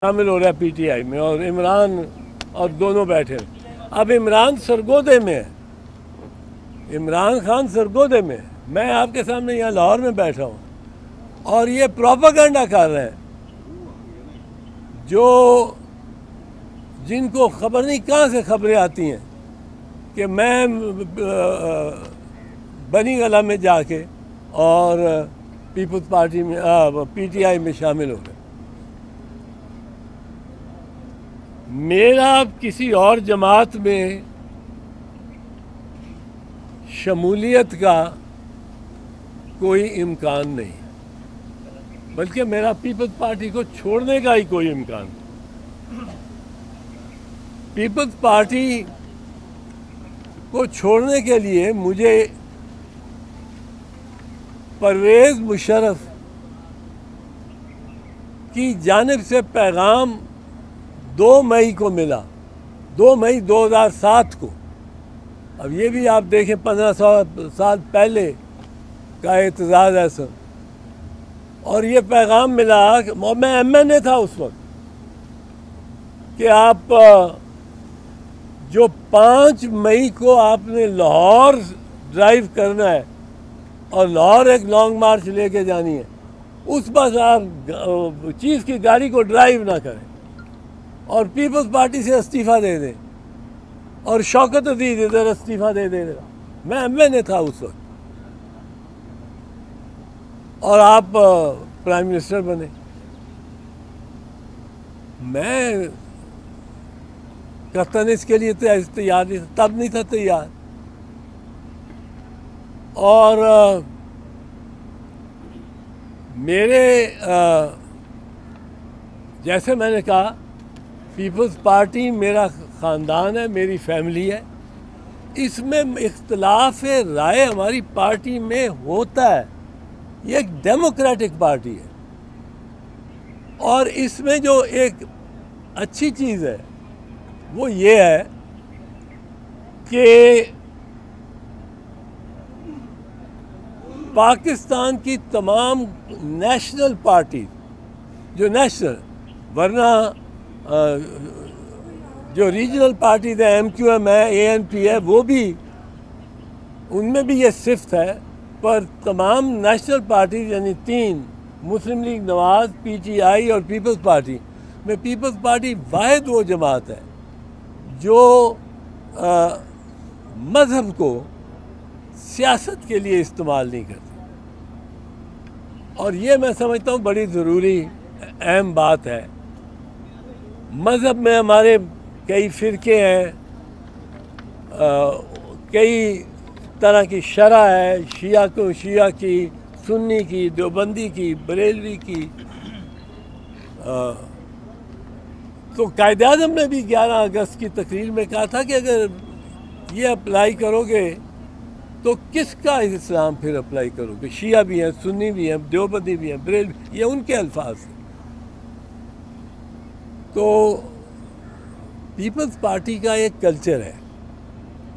शामिल हो रहा है पीटीआई में, और इमरान और दोनों बैठे हैं। अब इमरान सरगोदे में है, इमरान खान सरगोदे में है। मैं आपके सामने यहाँ लाहौर में बैठा हूँ और ये प्रोपेगेंडा कर रहे हैं जो जिनको खबर नहीं कहाँ से खबरें आती हैं कि मैं बनी गला में जाके और पीपल्स पार्टी में पीटीआई में शामिल हो गए। मेरा किसी और जमात में शमूलियत का कोई इम्कान नहीं, बल्कि मेरा पीपल्स पार्टी को छोड़ने का ही कोई इम्कान नहीं। पीपल्स पार्टी को छोड़ने के लिए मुझे परवेज़ मुशर्रफ की जानिब से पैगाम 2 मई को मिला, 2 मई 2007 को। अब ये भी आप देखें 15 साल पहले का एतजाज़ है सर। और ये पैगाम मिला, मैं MNA था उस वक्त, कि आप जो 5 मई को आपने लाहौर ड्राइव करना है और लाहौर एक लॉन्ग मार्च लेके जानी है, उस बस आप चीफ की गाड़ी को ड्राइव ना करें और पीपल्स पार्टी से इस्तीफ़ा दे दें और शौकत अजीज इधर इस्तीफ़ा दे देगा। मैं MNA था उस वक्त और आप प्राइम मिनिस्टर बने। मैं कतन इसके लिए तैयार नहीं था, तब नहीं था तैयार। और मेरे जैसे मैंने कहा, पीपल्स पार्टी मेरा ख़ानदान है, मेरी फैमिली है। इसमें इख्तलाफ राय हमारी पार्टी में होता है, ये एक डेमोक्रेटिक पार्टी है। और इसमें जो एक अच्छी चीज़ है वो ये है कि पाकिस्तान की तमाम नेशनल पार्टी जो नेशनल, वरना जो रीजनल पार्टीज है, MQM है, ANP है, वो भी, उनमें भी ये सिफ्त है। पर तमाम नेशनल पार्टीज यानी 3, मुस्लिम लीग नवाज, PTI और पीपल्स पार्टी में पीपल्स पार्टी वाहिद वो जमात है जो मज़हब को सियासत के लिए इस्तेमाल नहीं करती। और ये मैं समझता हूँ बड़ी ज़रूरी अहम बात है। मज़हब में हमारे कई फ़िरके हैं, कई तरह की शरह है, शिया की, सुन्नी की, देवबंदी की, बरेलवी की। तो कायद-ए-आज़म ने भी 11 अगस्त की तकरीर में कहा था कि अगर ये अप्लाई करोगे तो किसका इस्लाम फिर अप्लाई करोगे? शिया भी हैं, सुन्नी भी हैं, देवबंदी भी हैं, बरेलवी, ये उनके अल्फाज हैं। तो पीपल्स पार्टी का एक कल्चर है